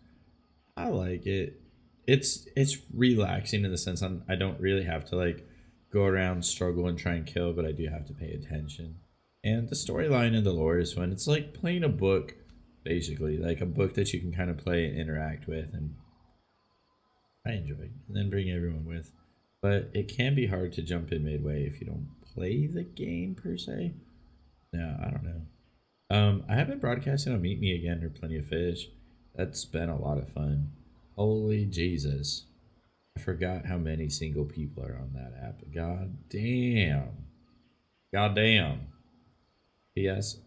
I like it. It's relaxing in the sense I don't really have to like go around, struggle, and try and kill, but I do have to pay attention. And the storyline and the lore is fun. It's like playing a book, basically, like a book that you can kind of play and interact with, and I enjoy. And then bring everyone with. But it can be hard to jump in midway if you don't play the game per se. No, I don't know. I have been broadcasting on Meet Me Again or Plenty of Fish. That's been a lot of fun. Holy Jesus. I forgot how many single people are on that app. God damn. God damn. Yes.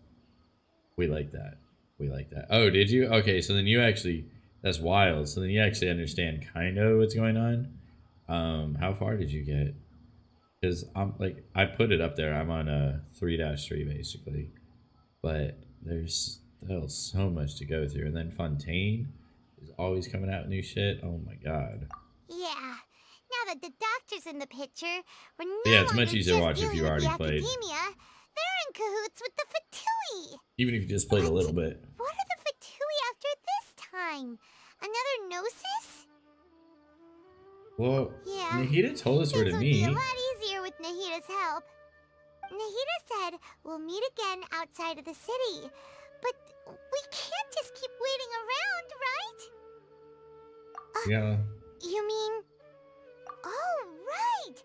We like that. We like that. Oh, did you? Okay, so then you actually, that's wild. So then you actually understand kind of what's going on. How far did you get? Because I'm like, I put it up there. I'm on a 3-3 basically. But there's still so much to go through. And then Fontaine is always coming out with new shit. Oh my god. Yeah. Now that the Doctor's in the picture, we're no Yeah, it's much longer easier to just watch if dealing you with already the played. Academia. They're in cahoots with the Fatui. Even if you just played a little bit. What are the Fatui after this time? Another Gnosis? Well, Yeah. Nahida told us where to Things meet. would be a lot easier with Nahida's help. Nahida said we'll meet again outside of the city. But we can't just keep waiting around, right? Yeah. You mean... Oh, right!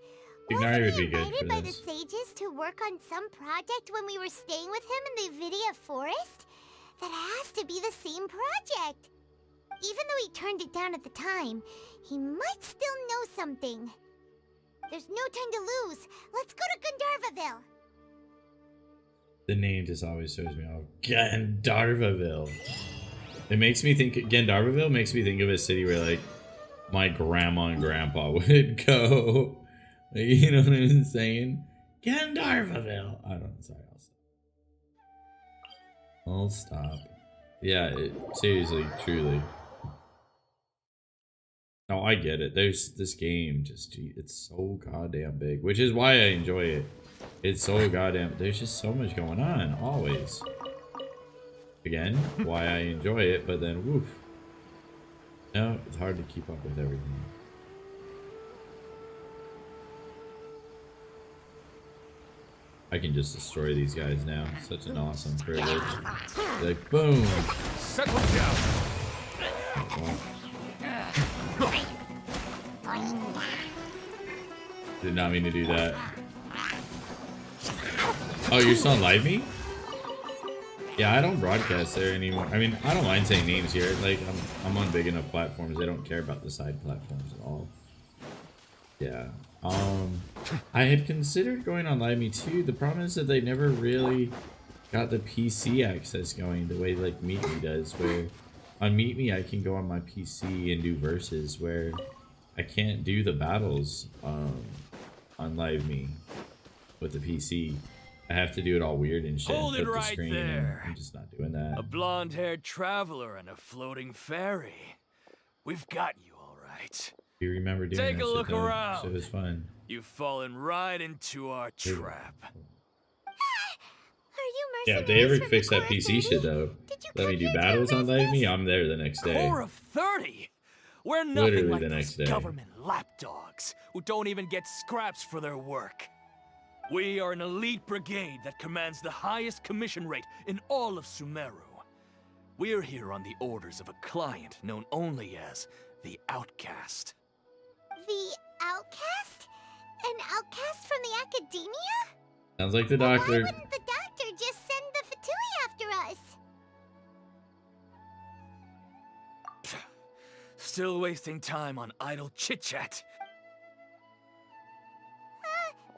Ignari would Wasn't he be good invited for by the this. sages to work on some project when we were staying with him in the Vidia Forest? That has to be the same project. Even though he turned it down at the time, he might still know something. There's no time to lose. Let's go to Gandharvaville. The name just always throws me off. Gandharvaville. It makes me think, Gandharvaville makes me think of a city where like my grandma and grandpa would go. Like, you know what I'm saying? Gandharvaville. I don't know. Sorry, I'll stop. Yeah, seriously, truly. No, I get it. There's this game just, it's so goddamn big, which is why I enjoy it. It's so goddamn. There's just so much going on, always. Again, why I enjoy it, but then woof. No, it's hard to keep up with everything. I can just destroy these guys now. Such an awesome privilege. Like, boom! Settle down. Did not mean to do that. Oh, you're still on Live Me? Yeah, I don't broadcast there anymore. I mean, I don't mind saying names here. Like, I'm on big enough platforms. I don't care about the side platforms at all. Yeah. I had considered going on Live Me too. The problem is that they never really got the PC access going the way like Meet Me does, where on Meet Me I can go on my PC and do verses, where I can't do the battles on Live Me with the PC. I have to do it all weird and shit. Hold and it flip the right screen, there. and I'm just not doing that. A blonde-haired traveler and a floating fairy. We've got you all right. You remember doing Take that a shit, look though. around. Shit was fun. You've fallen right into our trap. Are you Yeah, if they mercenaries ever from fix the that Core of PC 30? shit though, Did you let me come do here to battles on arrest Live Me, us? I'm there the next day. Core of 30? We're nothing Literally like the those next day. government lapdogs who don't even get scraps for their work. We are an elite brigade that commands the highest commission rate in all of Sumeru. We're here on the orders of a client known only as the Outcast. The outcast? An outcast from the academia? Sounds like the Why doctor. wouldn't the doctor just send the Fatui after us? Still wasting time on idle chit-chat.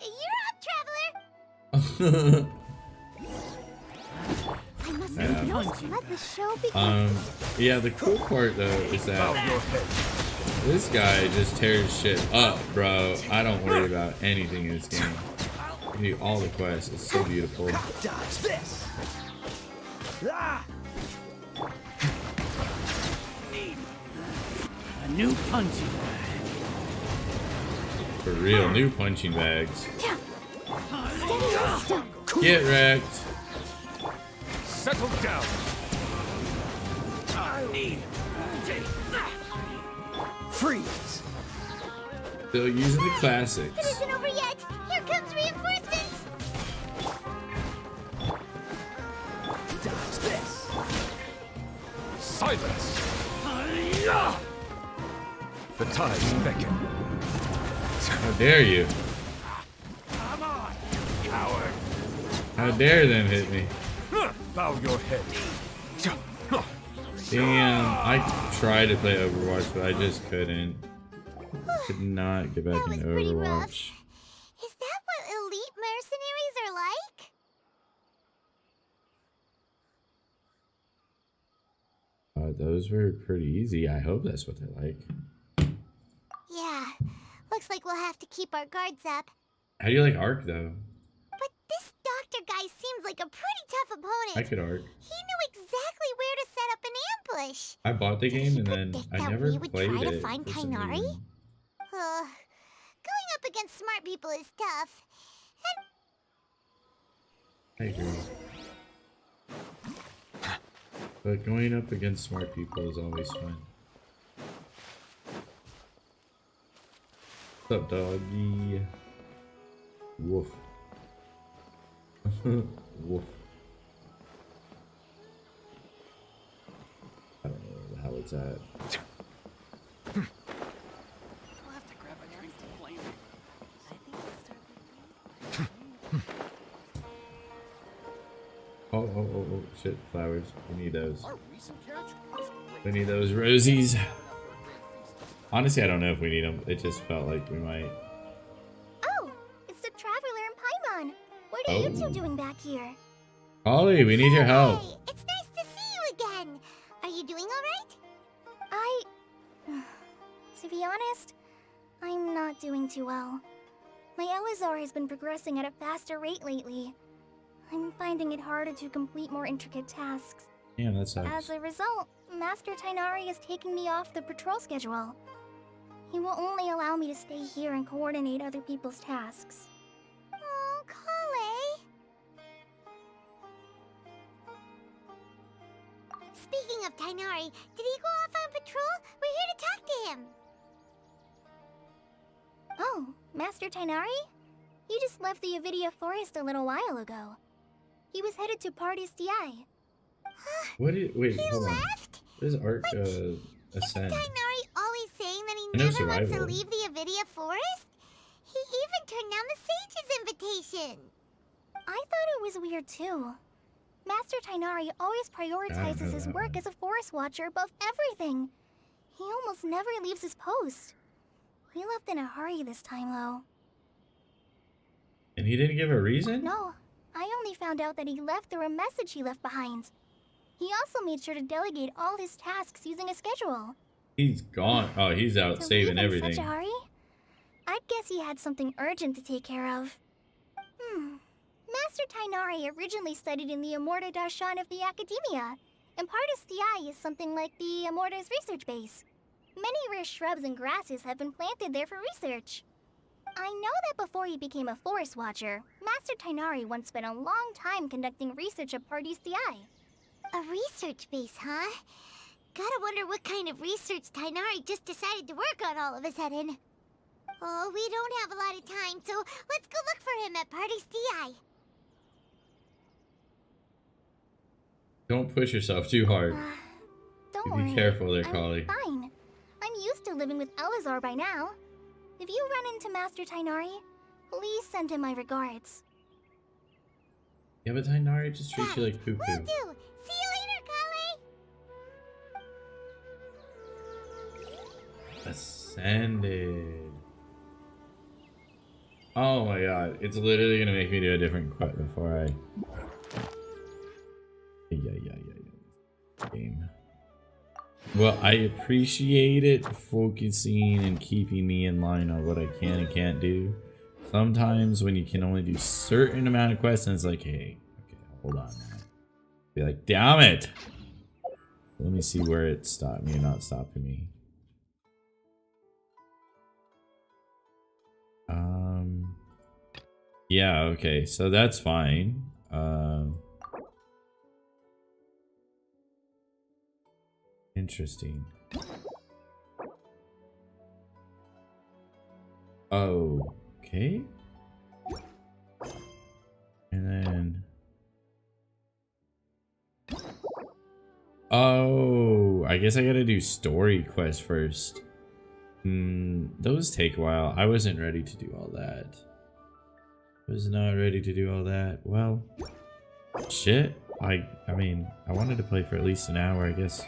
You're up, traveler! I must Yeah. let the show begin. Yeah, the cool part though is Bow that your head. this guy just tears shit up, bro. I don't worry about anything in this game. I can do all the quests. It's so beautiful. Dodge this! Ah! A new punching bag. For real, new punching bags. Steady, Get wrecked. Settle down! Freeze! Still using the It classics. isn't over yet! Here comes reinforcements! Dodge this! Silence! The tides beckon. How dare you? Come on, coward! How dare them hit me? Bow your head. Damn, I tried to play Overwatch, but I just couldn't. Could not get back That was into pretty rough. Overwatch. Is that what elite mercenaries are like? Those were pretty easy. I hope that's what they're like. Yeah, looks like we'll have to keep our guards up. How do you like Arc though? But this doctor guy seems like a pretty tough opponent. I could Arc. He knew exactly where to set up an ambush. I bought the game and then predict I that never we would played try to it. find for some Kainari? reason. Going up against smart people is tough. I agree. But going up against smart people is always fun. What's up, doggy? Woof. Woof. I don't know where the hell it's at. I'll have to grab a drink to flame it. Oh, shit, flowers. We need those. Our recent catch was We need those rosies. Honestly, I don't know if we need them. It just felt like we might. Oh, it's the Traveler and Paimon. What are you Oh. two doing back here? Ollie, we need your help. Hey, it's nice to see you again. Are you doing all right? To be honest, I'm not doing too well. My Elazar has been progressing at a faster rate lately. I'm finding it harder to complete more intricate tasks. Damn, that sucks. As a result, Master Tainari is taking me off the patrol schedule. He will only allow me to stay here and coordinate other people's tasks. Oh, Speaking of Tainari, did he go off on patrol? We're here to talk to him. Oh, Master Tainari? He just left the Avidia forest a little while ago. He was headed to Party's DI. What is, wait, He hold on. left? What is Arc Isn't Ascend? Tainari always saying that he I know never wants to survival. leave the Avidia forest? He even turned down the sage's invitation. I thought it was weird too. Master Tainari always prioritizes his that work one. as a forest watcher above everything. He almost never leaves his post. He left in a hurry this time, though. And he didn't give a reason? No, I only found out that he left through a message he left behind. He also made sure to delegate all his tasks using a schedule. He's gone. Oh, he's out To saving leave in everything. such a hurry? I'd guess he had something urgent to take care of. Master Tainari originally studied in the Immorta Darshan of the Academia, and Partis Thai is something like the Immorta's research base. Many rare shrubs and grasses have been planted there for research. I know that before he became a forest watcher, Master Tainari once spent a long time conducting research at Partis Thai. A research base, huh? Gotta wonder what kind of research Tainari just decided to work on all of a sudden. Oh, we don't have a lot of time, so let's go look for him at Party's DI. Don't push yourself too hard. Don't Be worry. careful there, I'm Collie. fine. I'm used to living with Elazar by now. If you run into Master Tainari, please send him my regards. Yeah, but Tainari just treats you like poo Will poo. do. See you later, Collie. Ascended. Oh my god, it's literally gonna make me do a different quest before I. Yeah. Game. Well, I appreciate it focusing and keeping me in line on what I can and can't do. Sometimes when you can only do certain amount of quests, and it's like, hey, okay, hold on now. Be like, damn it! Let me see where it stopped me or not stopping me. Yeah, okay, so that's fine. Interesting. Okay. And then... Oh, I guess I gotta do story quests first. Those take a while. I wasn't ready to do all that. Was not ready to do all that. Well, shit. I mean, I wanted to play for at least an hour, I guess.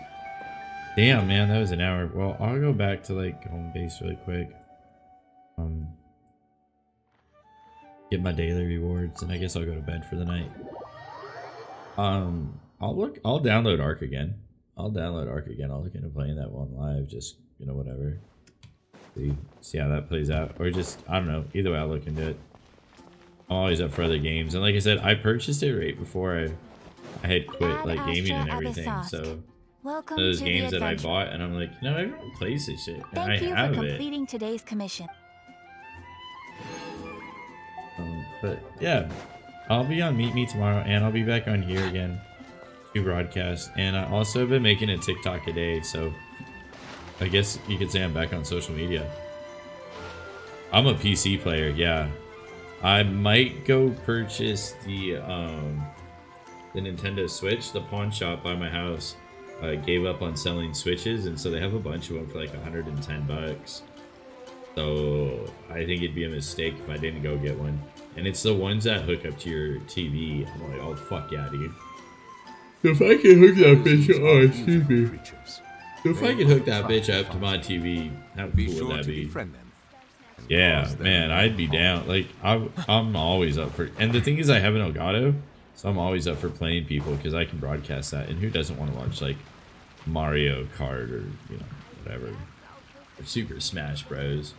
Damn, man, that was an hour. Well, I'll go back to like home base really quick. Get my daily rewards, and I guess I'll go to bed for the night. I'll download Arc again. I'll look into playing that one live, just, you know, whatever. See how that plays out. Or just, I don't know. Either way, I'll look into it. I'm always up for other games. And like I said, I purchased it right before I had quit like gaming and everything. So Welcome those to games the that I adventure. bought, and I'm like, you know, everyone plays this shit. And Thank you I have for it. completing today's commission. But yeah, I'll be on Meet Me tomorrow, and I'll be back on here again to broadcast. And I also have been making a TikTok a day, so I guess you could say I'm back on social media. I'm a PC player, yeah. I might go purchase the Nintendo Switch. The pawn shop by my house gave up on selling Switches, and so they have a bunch of them for like 110 bucks. So I think it'd be a mistake if I didn't go get one. And it's the ones that hook up to your TV. I'm like, oh fuck yeah, dude. If I can hook that bitch, oh excuse me. If I could hook that bitch up to my TV, how cool would that be? Yeah, man, I'd be down. Like, I'm always up for. And the thing is, I have an Elgato, so I'm always up for playing people because I can broadcast that. And who doesn't want to watch like Mario Kart or, you know, whatever, or Super Smash Bros.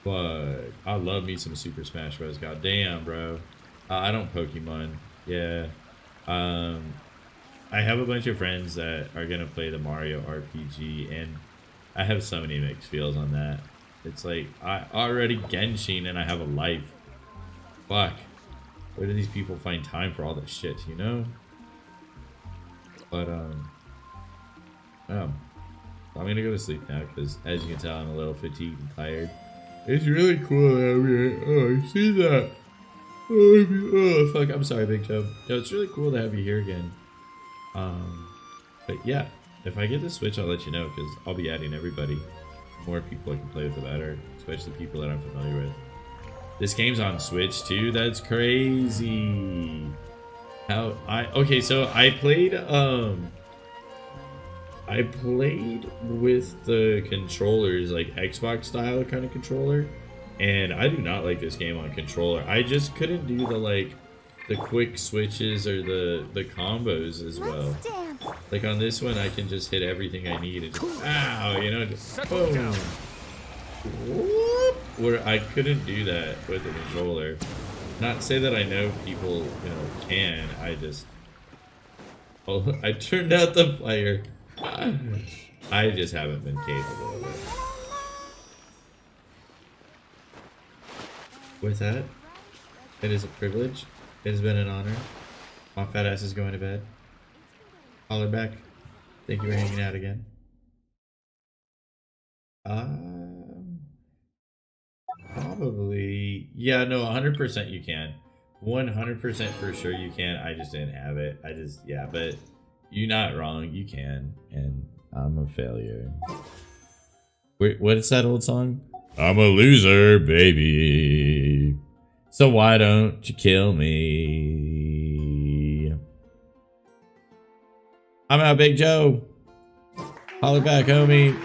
But I love me some Super Smash Bros. God damn, bro. I don't Pokemon. Yeah. I have a bunch of friends that are gonna play the Mario RPG, and I have so many mixed feels on that. It's like, I already Genshin and I have a life. Fuck. Where do these people find time for all this shit, you know? But, I'm gonna go to sleep now because, as you can tell, I'm a little fatigued and tired. It's really cool to have you. Oh, you see that? Oh, fuck. I'm sorry, Big Joe. No, it's really cool to have you here again. But yeah, if I get the Switch, I'll let you know because I'll be adding everybody. The more people I can play with, the better. Especially people that I'm familiar with. This game's on Switch too. That's crazy. Okay, so I played with the controllers, like Xbox style kind of controller, and I do not like this game on controller. I just couldn't do the quick switches or the combos as well. Like on this one, I can just hit everything I need and just, ow, you know, just boom. Whoop, where I couldn't do that with the controller. Not to say that I know people, you know, can. I turned out the fire. I just haven't been capable of it. With that, it is a privilege. It has been an honor. My fat ass is going to bed. Holler back. Thank you for hanging out again. Probably. Yeah, no, 100% you can. 100% for sure you can. I just didn't have it. Yeah, but you're not wrong. You can. And I'm a failure. Wait, what is that old song? I'm a loser, baby. So why don't you kill me? I'm out, Big Joe. Holler back, homie.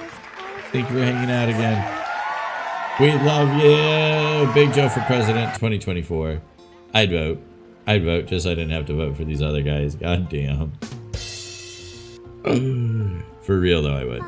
Thank you for hanging out again. We love you. Big Joe for president 2024. I'd vote. Just so I didn't have to vote for these other guys. God damn. For real though, I would.